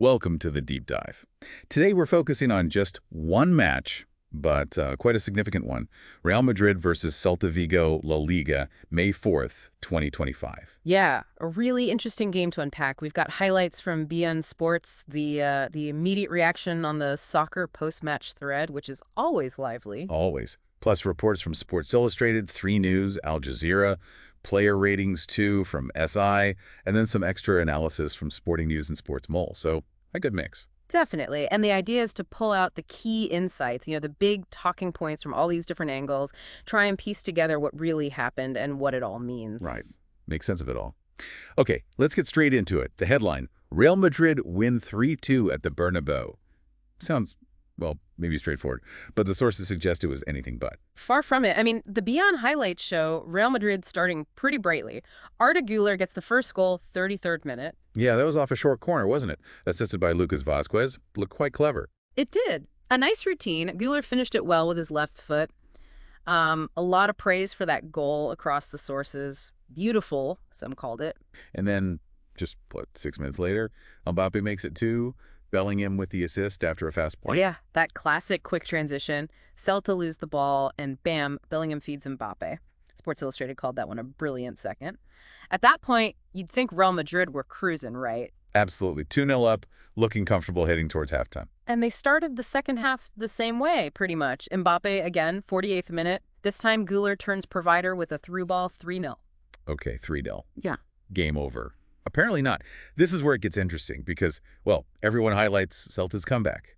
Welcome to the deep dive. Today we're focusing on just one match, but quite a significant one. Real Madrid versus Celta Vigo La Liga, May 4th, 2025. Yeah, a really interesting game to unpack. We've got highlights from BN Sports, the immediate reaction on the soccer post-match thread, which is always lively. Always. Plus reports from Sports Illustrated, 3 News, Al Jazeera, player ratings too from SI, and then some extra analysis from Sporting News and Sports Mole. So a good mix. Definitely. And the idea is to pull out the key insights, the big talking points from all these different angles, try and piece together what really happened and what it all means. Right. Make sense of it all. Okay, let's get straight into it. The headline, Real Madrid win 3-2 at the Bernabeu. Sounds, well, maybe straightforward, but the sources suggest it was anything but. Far from it. I mean, the Beyond highlights show Real Madrid starting pretty brightly. Arda Güler gets the first goal, 33rd minute. Yeah, that was off a short corner, wasn't it? Assisted by Lucas Vazquez. Looked quite clever. It did. A nice routine. Güler finished it well with his left foot. A lot of praise for that goal across the sources. Beautiful, some called it. And then, just, 6 minutes later, Mbappe makes it 2, Bellingham with the assist after a fast point. Yeah, that classic quick transition. Celta lose the ball, and bam, Bellingham feeds Mbappe. Sports Illustrated called that one a brilliant second. At that point, you'd think Real Madrid were cruising, right? Absolutely. 2-0 up, looking comfortable heading towards halftime. And they started the second half the same way, pretty much. Mbappe, again, 48th minute. This time, Güler turns provider with a through ball, 3-0. Okay, 3-0. Yeah. Game over. Apparently not. This is where it gets interesting because, well, everyone highlights Celta's comeback.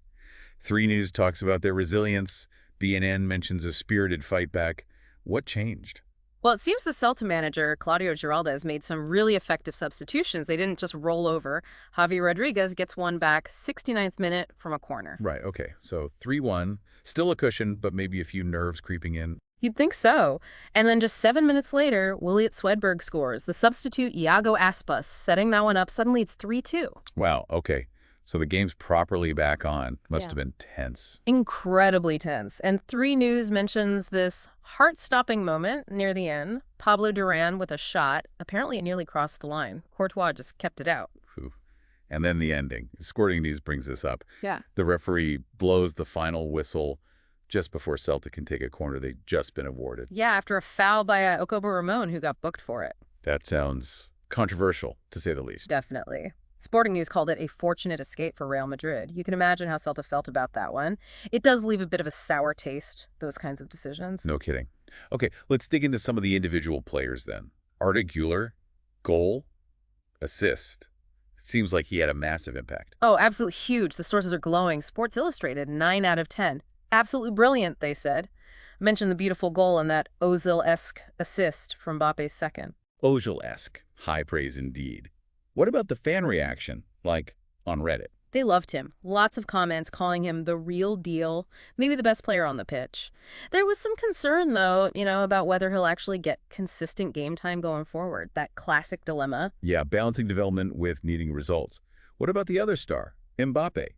3 News talks about their resilience. BNN mentions a spirited fight back. What changed? Well, it seems the Celta manager, Claudio Giraldes, made some really effective substitutions. They didn't just roll over. Javi Rodriguez gets one back, 69th minute from a corner. Right, okay. So 3-1. Still a cushion, but maybe a few nerves creeping in. You'd think so. And then just 7 minutes later, Williat Swedberg scores. The substitute, Iago Aspas, setting that one up. Suddenly it's 3-2. Wow, okay. So the game's properly back on. Must have been tense. Incredibly tense. And 3 News mentions this heart-stopping moment near the end. Pablo Duran with a shot. Apparently it nearly crossed the line. Courtois just kept it out. Whew. And then the ending. Sporting News brings this up. Yeah. The referee blows the final whistle just before Celta can take a corner they'd just been awarded. Yeah, after a foul by Okobo Ramon, who got booked for it. That sounds controversial, to say the least. Definitely. Sporting News called it a fortunate escape for Real Madrid. You can imagine how Celta felt about that one. It does leave a bit of a sour taste, those kinds of decisions. No kidding. Okay, let's dig into some of the individual players then. Arda Güler, goal, assist. Seems like he had a massive impact. Oh, absolutely huge. The sources are glowing. Sports Illustrated, 9 out of 10. Absolutely brilliant, they said. Mentioned the beautiful goal and that Ozil-esque assist from Mbappe's second. Ozil-esque. High praise indeed. What about the fan reaction, like on Reddit? They loved him. Lots of comments calling him the real deal, maybe the best player on the pitch. There was some concern, though, about whether he'll actually get consistent game time going forward. That classic dilemma. Yeah, balancing development with needing results. What about the other star, Mbappe?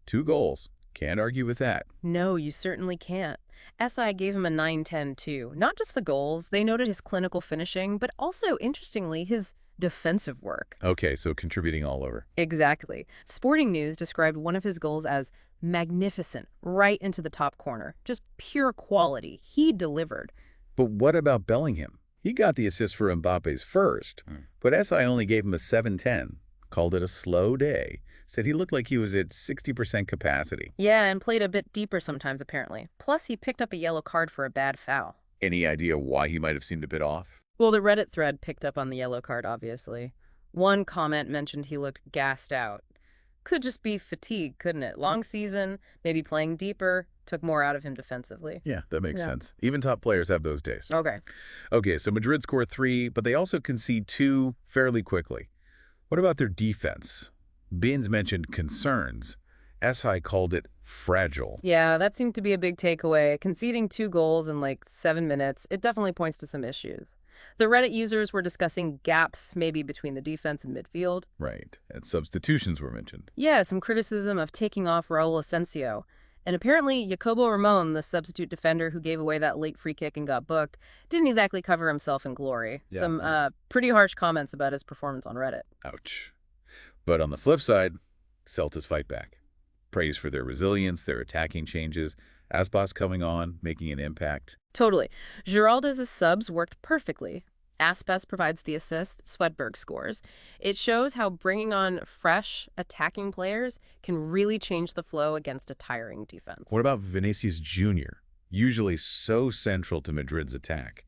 2 goals. Can't argue with that. No, you certainly can't. SI gave him a 9-10 too. Not just the goals. They noted his clinical finishing, but also, interestingly, his defensive work. Okay, so contributing all over. Exactly. Sporting News described one of his goals as magnificent, right into the top corner. Just pure quality. He delivered. But what about Bellingham? He got the assist for Mbappe's first, but SI only gave him a 7-10. Called it a slow day. Said he looked like he was at 60% capacity. Yeah, and played a bit deeper sometimes, apparently. Plus, he picked up a yellow card for a bad foul. Any idea why he might have seemed a bit off? Well, the Reddit thread picked up on the yellow card, obviously. One comment mentioned he looked gassed out. Could just be fatigue, couldn't it? Long season, maybe playing deeper, took more out of him defensively. Yeah, that makes sense. Even top players have those days. Okay, so Madrid scored 3, but they also concede 2 fairly quickly. What about their defense? Beans mentioned concerns. SI called it fragile. Yeah, that seemed to be a big takeaway. Conceding 2 goals in like 7 minutes, it definitely points to some issues. The Reddit users were discussing gaps maybe between the defense and midfield. Right, and substitutions were mentioned. Yeah, some criticism of taking off Raul Asensio. And apparently, Jacobo Ramon, the substitute defender who gave away that late free kick and got booked, didn't exactly cover himself in glory. Yeah. Some pretty harsh comments about his performance on Reddit. Ouch. But on the flip side, Celta's fight back. Praise for their resilience, their attacking changes, Aspas coming on, making an impact. Totally. Giraldo's subs worked perfectly. Aspas provides the assist, Swedberg scores. It shows how bringing on fresh, attacking players can really change the flow against a tiring defense. What about Vinicius Jr., usually so central to Madrid's attack?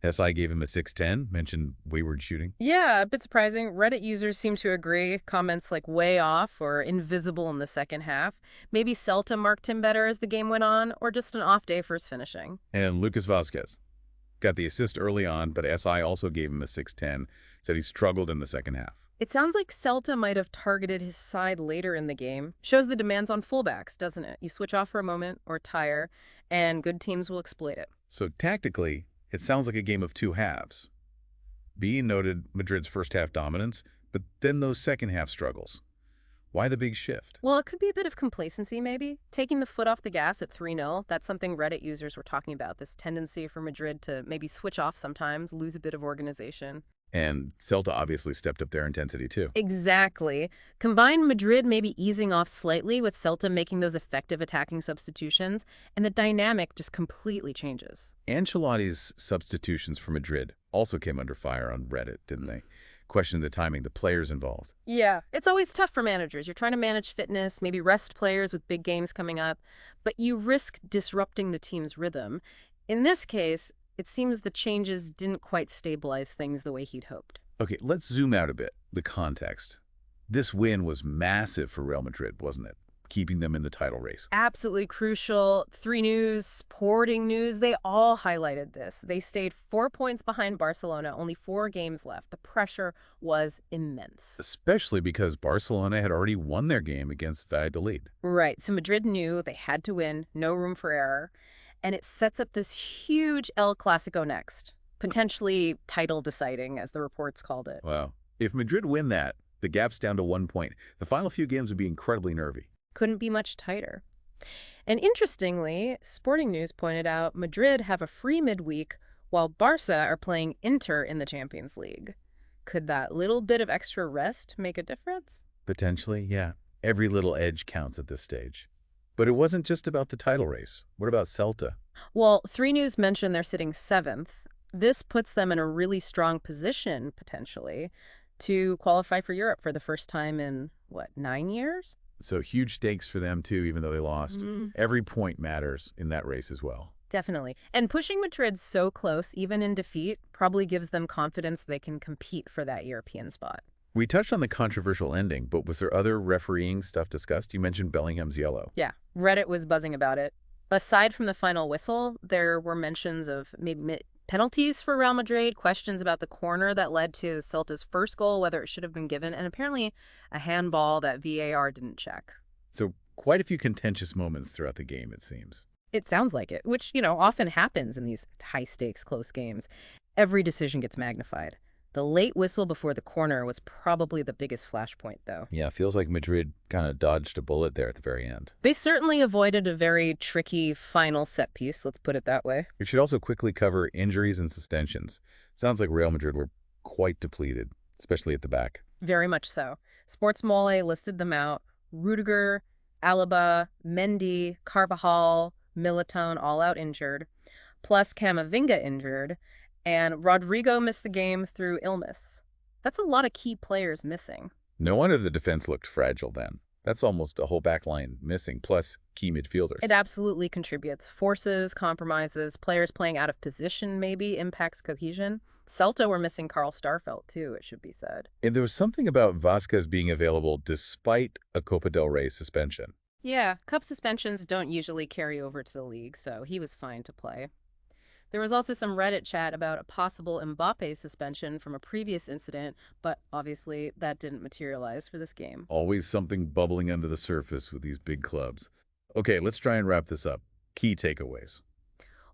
SI gave him a 6-10, mentioned wayward shooting. Yeah, a bit surprising. Reddit users seem to agree. Comments like way off or invisible in the second half. Maybe Celta marked him better as the game went on, or just an off day for his finishing. And Lucas Vazquez got the assist early on, but SI also gave him a 6-10, said he struggled in the second half. It sounds like Celta might have targeted his side later in the game. Shows the demands on fullbacks, doesn't it? You switch off for a moment or tire, and good teams will exploit it. So tactically, it sounds like a game of two halves. B noted Madrid's first half dominance, but then those second half struggles. Why the big shift? Well, it could be a bit of complacency, maybe. Taking the foot off the gas at 3-0. That's something Reddit users were talking about, this tendency for Madrid to maybe switch off sometimes, lose a bit of organization. And Celta obviously stepped up their intensity too. Exactly. Combine Madrid maybe easing off slightly with Celta making those effective attacking substitutions, and the dynamic just completely changes. Ancelotti's substitutions for Madrid also came under fire on Reddit, didn't they? Questioned the timing, the players involved. Yeah, it's always tough for managers. You're trying to manage fitness, maybe rest players with big games coming up, but you risk disrupting the team's rhythm. In this case, it seems the changes didn't quite stabilize things the way he'd hoped. Okay, let's zoom out a bit. The context. This win was massive for Real Madrid, wasn't it? Keeping them in the title race. Absolutely crucial. 3 News, Sporting News, they all highlighted this. They stayed 4 points behind Barcelona, only 4 games left. The pressure was immense. Especially because Barcelona had already won their game against Valladolid. Right, so Madrid knew they had to win, no room for error. And it sets up this huge El Clasico next, potentially title deciding, as the reports called it. Wow. If Madrid win that, the gap's down to 1 point. The final few games would be incredibly nervy. Couldn't be much tighter. And interestingly, Sporting News pointed out Madrid have a free midweek while Barca are playing Inter in the Champions League. Could that little bit of extra rest make a difference? Potentially, yeah. Every little edge counts at this stage. But it wasn't just about the title race. What about Celta? Well, 3 News mentioned they're sitting 7th. This puts them in a really strong position, potentially, to qualify for Europe for the first time in, 9 years? So huge stakes for them, too, even though they lost. Every point matters in that race as well. Definitely. And pushing Madrid so close, even in defeat, probably gives them confidence they can compete for that European spot. We touched on the controversial ending, but was there other refereeing stuff discussed? You mentioned Bellingham's yellow. Yeah, Reddit was buzzing about it. Aside from the final whistle, there were mentions of maybe penalties for Real Madrid, questions about the corner that led to Celta's first goal, whether it should have been given, and apparently a handball that VAR didn't check. So quite a few contentious moments throughout the game, it seems. It sounds like it, which, often happens in these high-stakes, close games. Every decision gets magnified. The late whistle before the corner was probably the biggest flashpoint, though. Yeah, feels like Madrid kind of dodged a bullet there at the very end. They certainly avoided a very tricky final set piece, let's put it that way. We should also quickly cover injuries and suspensions. Sounds like Real Madrid were quite depleted, especially at the back. Very much so. Sports Mole listed them out. Rudiger, Alaba, Mendy, Carvajal, Militão all out injured, plus Camavinga injured, and Rodrigo missed the game through illness. That's a lot of key players missing. No wonder the defense looked fragile then. That's almost a whole back line missing, plus key midfielders. It absolutely contributes. Forces, compromises, players playing out of position maybe impacts cohesion. Celta were missing Carl Starfelt too, it should be said. And there was something about Vazquez being available despite a Copa del Rey suspension. Yeah, cup suspensions don't usually carry over to the league, so he was fine to play. There was also some Reddit chat about a possible Mbappe suspension from a previous incident, but obviously that didn't materialize for this game. Always something bubbling under the surface with these big clubs. Okay, let's try and wrap this up. Key takeaways.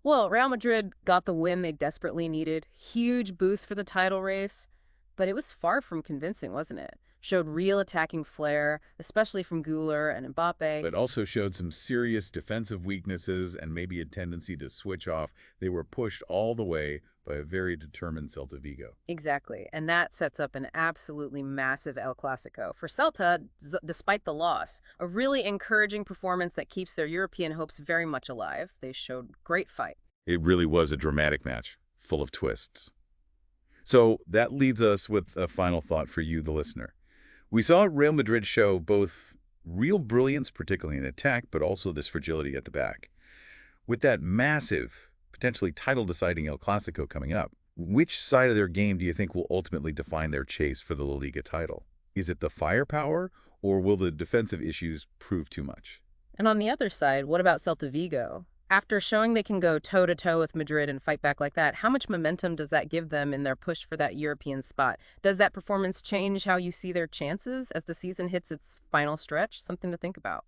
Well, Real Madrid got the win they desperately needed. Huge boost for the title race. But it was far from convincing, wasn't it? Showed real attacking flair, especially from Güler and Mbappe. But also showed some serious defensive weaknesses and maybe a tendency to switch off. They were pushed all the way, by a very determined Celta Vigo. Exactly. And that sets up an absolutely massive El Clasico. For Celta, despite the loss, a really encouraging performance that keeps their European hopes very much alive. They showed great fight. It really was a dramatic match, full of twists. So that leads us with a final thought for you, the listener. We saw Real Madrid show both real brilliance, particularly in attack, but also this fragility at the back. With that massive, potentially title-deciding El Clasico coming up, which side of their game do you think will ultimately define their chase for the La Liga title? Is it the firepower, or will the defensive issues prove too much? And on the other side, what about Celta Vigo? After showing they can go toe-to-toe with Madrid and fight back like that, how much momentum does that give them in their push for that European spot? Does that performance change how you see their chances as the season hits its final stretch? Something to think about.